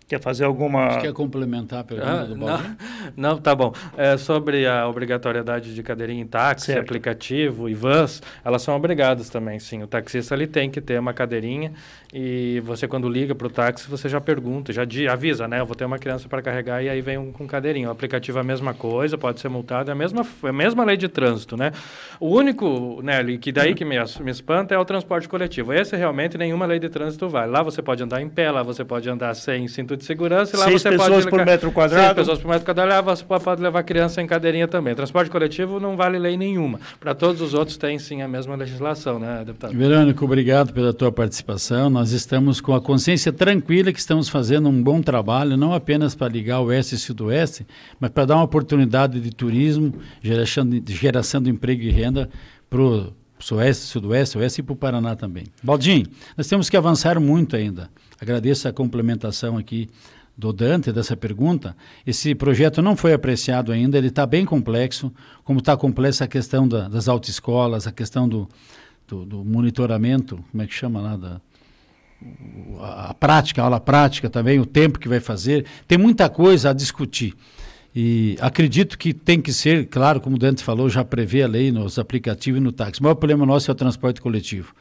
Quer fazer alguma... Você quer complementar a pergunta do Baldinho? Não, tá bom. Sobre a obrigatoriedade de cadeirinha em táxi, certo, aplicativo e vans, elas são obrigadas também, sim. O taxista ele tem que ter uma cadeirinha e você, quando liga para o táxi, você já pergunta, já avisa, né? Eu vou ter uma criança para carregar e aí vem um com cadeirinha. O aplicativo é a mesma coisa, pode ser multado, é a mesma lei de trânsito, né? O único, Nelly, que daí que me espanta é o transporte coletivo. Esse realmente nenhuma lei de trânsito vale. Lá você pode andar em pé, lá você pode andar sem cinto de segurança, e lá 6 você pessoas pode... por metro quadrado? 6 pessoas por metro quadrado, lá você pode levar criança em cadeirinha também. Transporte coletivo não vale lei nenhuma. Para todos os outros tem sim a mesma legislação, né, deputado? Verônica, obrigado pela tua participação. Nós estamos com a consciência tranquila que estamos fazendo um bom trabalho, não apenas para ligar o oeste e o sudoeste, mas para dar uma oportunidade de turismo, geração de emprego e renda para o Sudoeste, Sudoeste, Oeste e para o Paraná também. Baldinho, nós temos que avançar muito ainda. Agradeço a complementação aqui do Dante, dessa pergunta. Esse projeto não foi apreciado ainda, ele está bem complexo, como está complexa a questão das autoescolas, a questão do monitoramento, como é que chama lá, a prática, a aula prática também, o tempo que vai fazer. Tem muita coisa a discutir. E acredito que tem que ser, claro, como o Dante falou, já prevê a lei nos aplicativos e no táxi. O maior problema nosso é o transporte coletivo.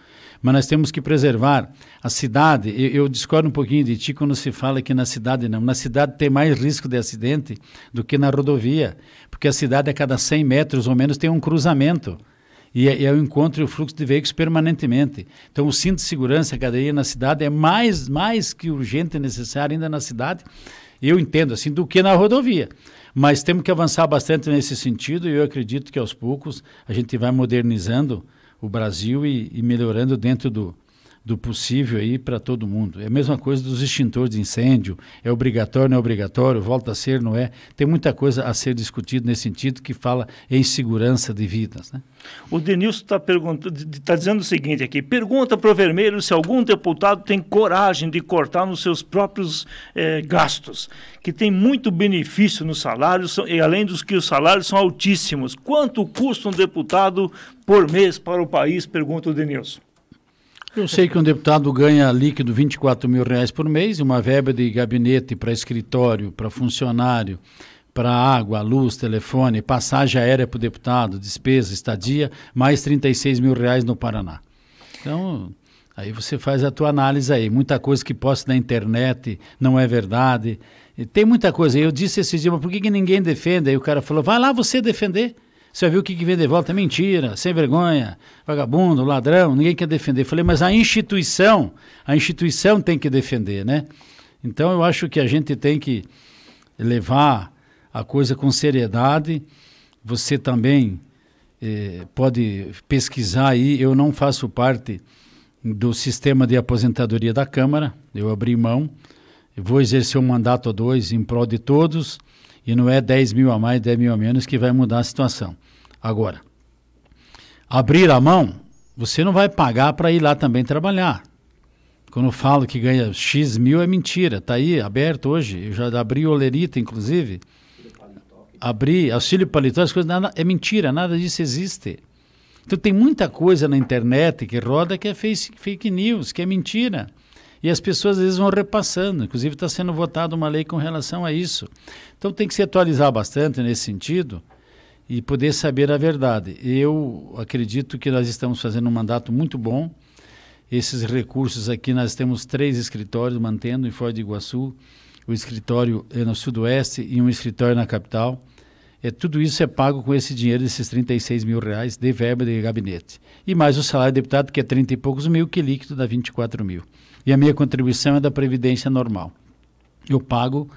Mas nós temos que preservar a cidade. Eu discordo um pouquinho de ti quando se fala que na cidade não. Na cidade tem mais risco de acidente do que na rodovia, porque a cidade a cada 100 metros ou menos tem um cruzamento. E é o encontro e o fluxo de veículos permanentemente. Então o cinto de segurança, a cadeirinha na cidade é mais que urgente e necessário ainda na cidade, eu entendo assim, do que na rodovia. Mas temos que avançar bastante nesse sentido e eu acredito que aos poucos a gente vai modernizando o Brasil e melhorando dentro do possível aí para todo mundo. É a mesma coisa dos extintores de incêndio, é obrigatório, não é obrigatório, volta a ser, não é. Tem muita coisa a ser discutida nesse sentido que fala em segurança de vidas, né? O Denilson está dizendo o seguinte aqui, pergunta para o Vermelho se algum deputado tem coragem de cortar nos seus próprios gastos, que tem muito benefício nos salários, e além dos que os salários são altíssimos. Quanto custa um deputado por mês para o país, pergunta o Denilson. Eu sei que um deputado ganha líquido R$24 mil por mês, uma verba de gabinete para escritório, para funcionário, para água, luz, telefone, passagem aérea para o deputado, despesa, estadia, mais R$36 mil no Paraná. Então, aí você faz a tua análise aí. Muita coisa que posta na internet não é verdade. E tem muita coisa. Eu disse esse dia, mas por que ninguém defende? Aí o cara falou, vai lá você defender. Você vai ver o que vem de volta. É mentira, sem vergonha, vagabundo, ladrão, ninguém quer defender. Eu falei, mas a instituição tem que defender, né? Então eu acho que a gente tem que levar a coisa com seriedade. Você também pode pesquisar aí. Eu não faço parte do sistema de aposentadoria da Câmara, eu abri mão, eu vou exercer um mandato a 2 em prol de todos, e não é 10 mil a mais, 10 mil a menos que vai mudar a situação. Agora, abrir a mão, você não vai pagar para ir lá também trabalhar. Quando eu falo que ganha X mil é mentira, está aí aberto hoje, eu já abri o Olerita, inclusive, abri auxílio paletó, as coisas, nada, é mentira, nada disso existe. Então tem muita coisa na internet que roda que é fake news, que é mentira. E as pessoas às vezes vão repassando. Inclusive está sendo votada uma lei com relação a isso. Então tem que se atualizar bastante nesse sentido e poder saber a verdade. Eu acredito que nós estamos fazendo um mandato muito bom. Esses recursos aqui, nós temos 3 escritórios mantendo em Foz do Iguaçu. O escritório é no Sudoeste e um escritório na capital. Tudo isso é pago com esse dinheiro, desses R$36 mil de verba de gabinete. E mais o salário do deputado, que é 30 e poucos mil, que líquido dá 24 mil. E a minha contribuição é da Previdência normal. Eu pago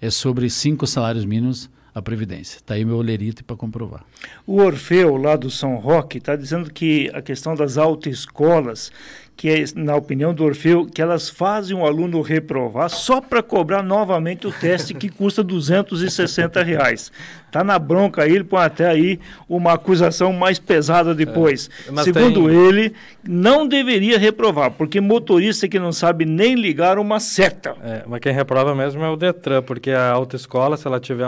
sobre 5 salários mínimos a Previdência. Está aí meu olerite para comprovar. O Orfeu, lá do São Roque, está dizendo que a questão das autoescolas, que é, na opinião do Orfeu, que elas fazem o aluno reprovar só para cobrar novamente o teste que custa R$260. Está na bronca aí, ele põe até aí uma acusação mais pesada depois. Segundo ele, não deveria reprovar, porque motorista que não sabe nem ligar uma seta. Mas quem reprova mesmo é o Detran, porque a autoescola, se ela tiver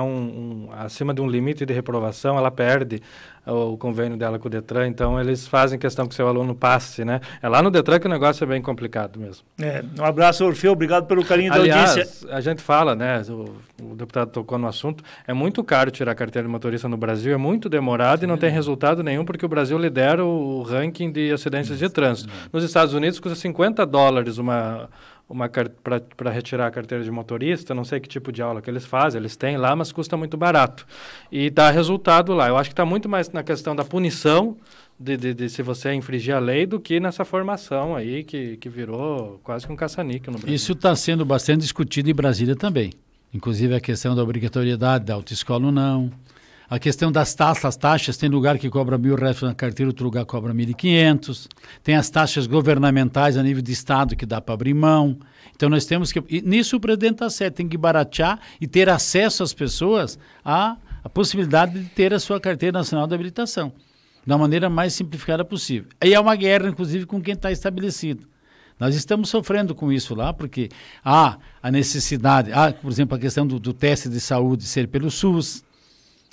acima de um limite de reprovação, ela perde o convênio dela com o Detran, então eles fazem questão que seu aluno passe, né? É lá no Detran que o negócio é bem complicado mesmo. Um abraço, Orfeu, obrigado pelo carinho da audiência. A gente fala, né, o deputado tocou no assunto, é muito caro tirar a carteira de motorista no Brasil, é muito demorado e não tem resultado nenhum, porque o Brasil lidera o ranking de acidentes de trânsito. Nos Estados Unidos custa $50 para retirar a carteira de motorista, não sei que tipo de aula que eles fazem, eles têm lá, mas custa muito barato. E dá resultado lá. Eu acho que está muito mais na questão da punição, de se você infringir a lei, do que nessa formação aí, que virou quase que um caça-níquel no Brasil. Isso está sendo bastante discutido em Brasília também. Inclusive a questão da obrigatoriedade da autoescola ou não. A questão das taxas, tem lugar que cobra R$1.000 na carteira, outro lugar cobra R$1.500. Tem as taxas governamentais a nível de estado que dá para abrir mão. Então nós temos que... E nisso o presidente está certo, tem que baratear e ter acesso às pessoas à possibilidade de ter a sua carteira nacional de habilitação, da maneira mais simplificada possível. Aí é uma guerra, inclusive, com quem está estabelecido. Nós estamos sofrendo com isso lá, porque há a necessidade, por exemplo, a questão do teste de saúde ser pelo SUS,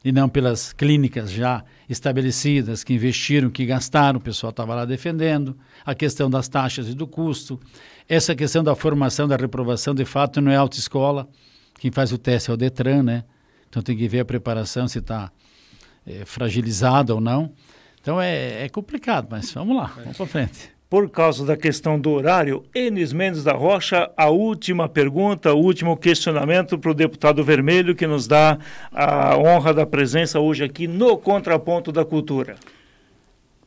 e não pelas clínicas já estabelecidas, que investiram, que gastaram, o pessoal estava lá defendendo, a questão das taxas e do custo, essa questão da formação, da reprovação, de fato não é autoescola, quem faz o teste é o Detran, né? Então tem que ver a preparação, se está fragilizada ou não. Então é complicado, mas vamos lá, vamos para frente. Por causa da questão do horário, Enes Mendes da Rocha, a última pergunta, o último questionamento para o deputado Vermelho, que nos dá a honra da presença hoje aqui no Contraponto da Cultura.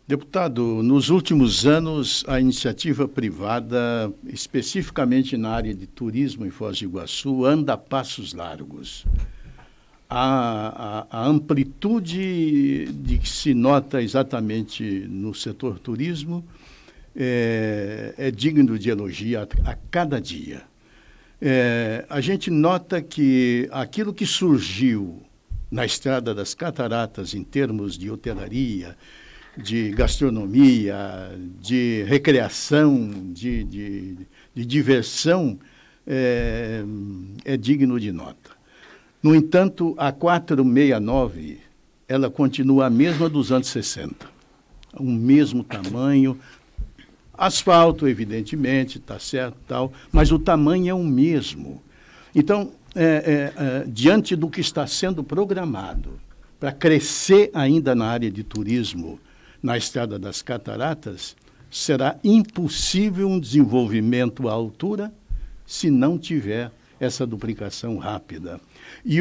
Deputado, nos últimos anos, a iniciativa privada, especificamente na área de turismo em Foz do Iguaçu, anda a passos largos. A amplitude de que se nota exatamente no setor turismo é digno de elogio a cada dia. A gente nota que aquilo que surgiu na Estrada das Cataratas em termos de hotelaria, de gastronomia, de recreação, de diversão, é digno de nota. No entanto, a 469, ela continua a mesma dos anos 60. O mesmo tamanho, Asfalto, evidentemente, está certo, tal, mas o tamanho é o mesmo. Então, diante do que está sendo programado para crescer ainda na área de turismo, na Estrada das Cataratas, será impossível um desenvolvimento à altura se não tiver essa duplicação rápida. E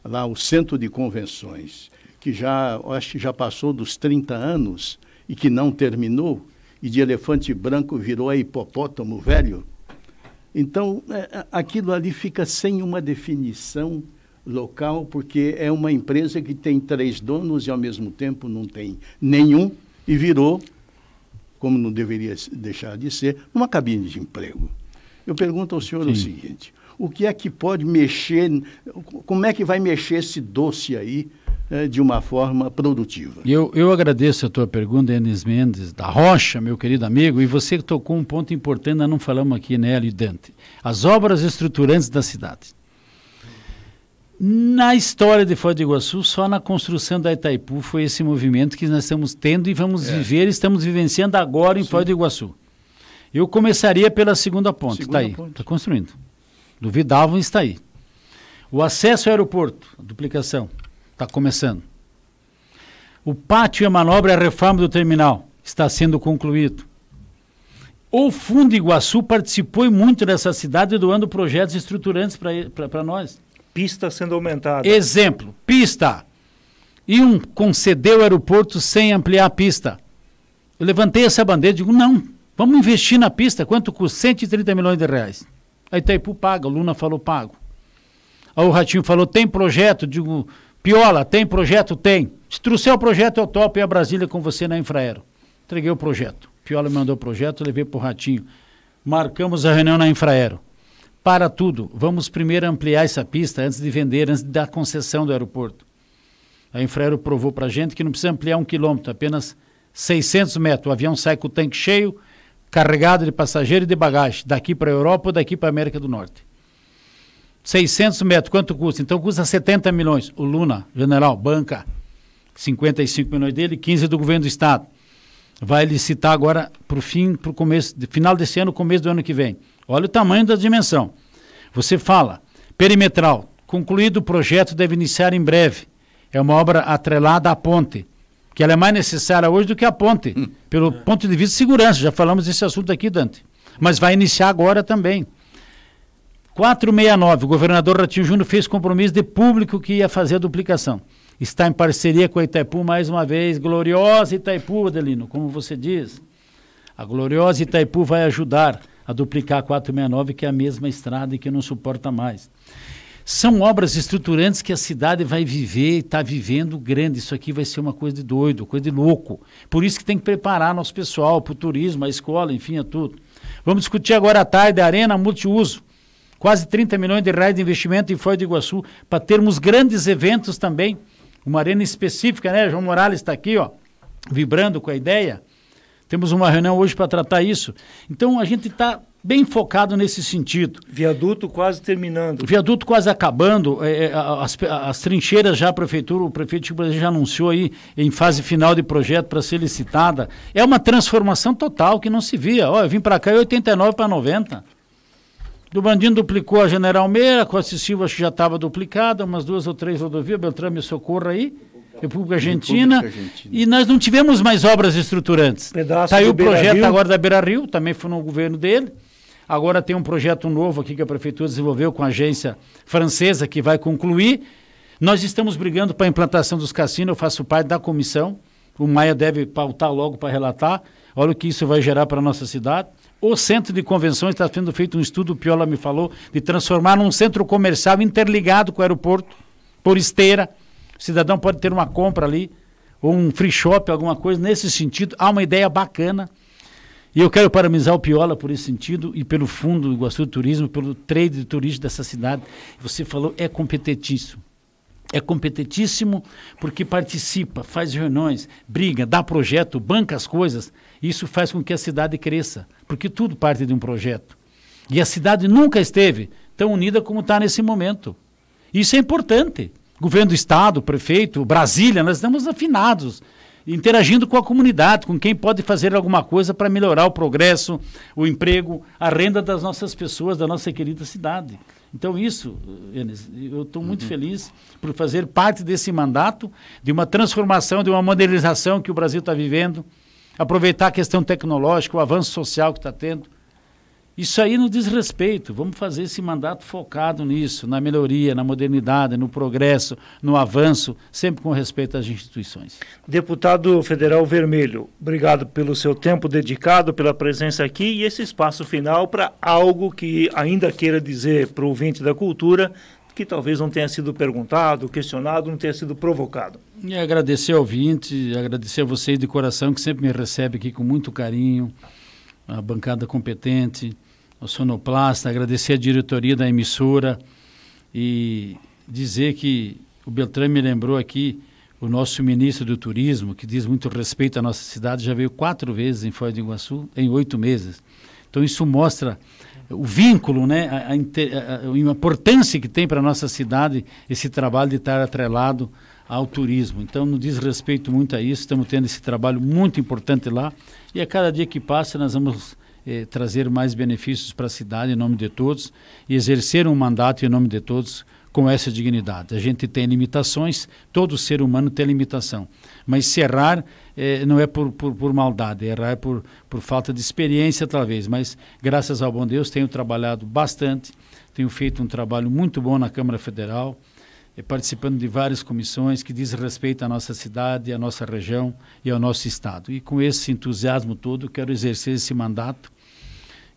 lá o Centro de Convenções, que acho que já passou dos 30 anos e que não terminou, e de elefante branco virou a hipopótamo velho. Então, aquilo ali fica sem uma definição local, porque é uma empresa que tem 3 donos e, ao mesmo tempo, não tem nenhum, e virou, como não deveria deixar de ser, uma cabine de emprego. Eu pergunto ao senhor o seguinte, o que é que pode mexer, como é que vai mexer esse doce aí de uma forma produtiva? Eu agradeço a tua pergunta, Enes Mendes da Rocha, meu querido amigo, e você tocou um ponto importante, nós não falamos aqui, Nélio e Dante. As obras estruturantes da cidade. Na história de Foz do Iguaçu, só na construção da Itaipu foi esse movimento que nós estamos tendo e vamos viver, estamos vivenciando agora em Foz do Iguaçu. Eu começaria pela segunda ponte, está aí, está construindo. Duvidavam, está aí. O acesso ao aeroporto, a duplicação, está começando. O pátio e a manobra e a reforma do terminal está sendo concluído. O Fundo Iguaçu participou muito dessa cidade doando projetos estruturantes para nós. Pista sendo aumentada. Exemplo, pista. Iam conceder o aeroporto sem ampliar a pista. Eu levantei essa bandeira e digo, não, vamos investir na pista. Quanto custa? 130 milhões de reais. A Itaipu paga, o Luna falou pago. Aí o Ratinho falou, tem projeto? Digo, Piola, tem projeto? Tem. Se trouxer o projeto, eu topo e a Brasília com você na Infraero. Entreguei o projeto. Piola me mandou o projeto, eu levei para o Ratinho. Marcamos a reunião na Infraero. Para tudo, vamos primeiro ampliar essa pista antes de vender, antes de dar concessão do aeroporto. A Infraero provou para a gente que não precisa ampliar 1 quilômetro, apenas 600 metros. O avião sai com o tanque cheio, carregado de passageiro e de bagagem, daqui para a Europa ou daqui para a América do Norte. 600 metros, quanto custa? Então custa 70 milhões. O Luna, general, banca, 55 milhões dele, 15 do governo do estado. Vai licitar agora para o final desse ano, começo do ano que vem. Olha o tamanho da dimensão. Você fala, perimetral, concluído o projeto, deve iniciar em breve. É uma obra atrelada à ponte, que ela é mais necessária hoje do que a ponte, pelo ponto de vista de segurança. Já falamos desse assunto aqui, Dante. Mas vai iniciar agora também. 469, o governador Ratinho Júnior fez compromisso de público que ia fazer a duplicação. Está em parceria com a Itaipu mais uma vez. Gloriosa Itaipu, Adelino, como você diz. A gloriosa Itaipu vai ajudar a duplicar a 469, que é a mesma estrada e que não suporta mais. São obras estruturantes que a cidade vai viver e está vivendo grande. Isso aqui vai ser uma coisa de doido, coisa de louco. Por isso que tem que preparar nosso pessoal para o turismo, a escola, enfim, é tudo. Vamos discutir agora à tarde a Arena Multiuso. Quase 30 milhões de reais de investimento em Foz do Iguaçu, para termos grandes eventos também. Uma arena específica, né? João Morales está aqui, ó, vibrando com a ideia. Temos uma reunião hoje para tratar isso. Então, a gente está bem focado nesse sentido. Viaduto quase terminando. Viaduto quase acabando. As trincheiras já, a prefeitura, o prefeito Chico Brasil já anunciou aí em fase final de projeto para ser licitada. É uma transformação total que não se via. Ó, eu vim para cá em 89 para 90. Do Bandinho duplicou a General Meira, a Costa Silva acho que já estava duplicada, umas 2 ou 3 rodovias, Beltrame e Socorro aí. República Argentina, e nós não tivemos mais obras estruturantes. Está aí o projeto agora da Beira Rio, também foi no governo dele. Agora tem um projeto novo aqui que a prefeitura desenvolveu com a agência francesa que vai concluir. Nós estamos brigando para a implantação dos cassinos, eu faço parte da comissão. O Maia deve pautar logo para relatar. Olha o que isso vai gerar para a nossa cidade. O centro de convenções está sendo feito um estudo, o Piola me falou, de transformar num centro comercial interligado com o aeroporto, por esteira. O cidadão pode ter uma compra ali, ou um free shop, alguma coisa nesse sentido. Há uma ideia bacana. E eu quero parabenizar o Piola por esse sentido e pelo Fundo Iguaçu Turismo, pelo trade turístico dessa cidade. Você falou, é competentíssimo. É competentíssimo porque participa, faz reuniões, briga, dá projeto, banca as coisas. Isso faz com que a cidade cresça, porque tudo parte de um projeto. E a cidade nunca esteve tão unida como está nesse momento. Isso é importante. Governo do Estado, prefeito, Brasília, nós estamos afinados. interagindo com a comunidade, com quem pode fazer alguma coisa para melhorar o progresso, o emprego, a renda das nossas pessoas, da nossa querida cidade. Então isso, Enes, eu estou muito feliz por fazer parte desse mandato, de uma transformação, de uma modernização que o Brasil está vivendo, aproveitar a questão tecnológica, o avanço social que está tendo. Isso aí nos diz respeito, vamos fazer esse mandato focado nisso, na melhoria, na modernidade, no progresso, no avanço, sempre com respeito às instituições. Deputado Federal Vermelho, obrigado pelo seu tempo dedicado, pela presença aqui e esse espaço final para algo que ainda queira dizer para o ouvinte da cultura, que talvez não tenha sido perguntado, questionado, não tenha sido provocado. E agradecer ao ouvinte, agradecer a vocês de coração que sempre me recebe aqui com muito carinho, a bancada competente, ao sonoplasta, agradecer a diretoria da emissora e dizer que o Beltrame me lembrou aqui, o nosso ministro do Turismo, que diz muito respeito à nossa cidade, já veio 4 vezes em Foz do Iguaçu, em 8 meses. Então isso mostra o vínculo, né, a importância que tem para a nossa cidade esse trabalho de estar atrelado ao turismo. Então nos diz respeito muito a isso, estamos tendo esse trabalho muito importante lá e a cada dia que passa nós vamos trazer mais benefícios para a cidade em nome de todos e exercer um mandato em nome de todos com essa dignidade. A gente tem limitações, todo ser humano tem limitação, mas se errar não é por maldade, errar é por falta de experiência talvez, mas graças ao bom Deus tenho trabalhado bastante, tenho feito um trabalho muito bom na Câmara Federal, participando de várias comissões que diz respeito à nossa cidade, à nossa região e ao nosso estado. E com esse entusiasmo todo, quero exercer esse mandato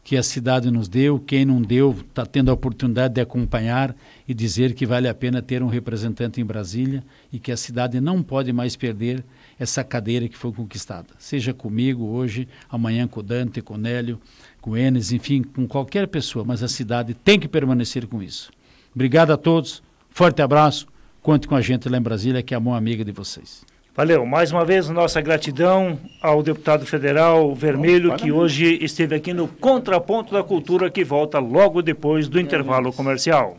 que a cidade nos deu, quem não deu está tendo a oportunidade de acompanhar e dizer que vale a pena ter um representante em Brasília e que a cidade não pode mais perder essa cadeira que foi conquistada. Seja comigo hoje, amanhã com o Dante, com o Nélio, com o Enes, enfim, com qualquer pessoa, mas a cidade tem que permanecer com isso. Obrigado a todos. Forte abraço, conte com a gente lá em Brasília, que é a mão amiga de vocês. Valeu, mais uma vez nossa gratidão ao deputado federal Vermelho, que hoje esteve aqui no Contraponto da Cultura, que volta logo depois do intervalo comercial.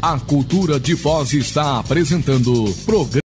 A Cultura de Foz está apresentando programa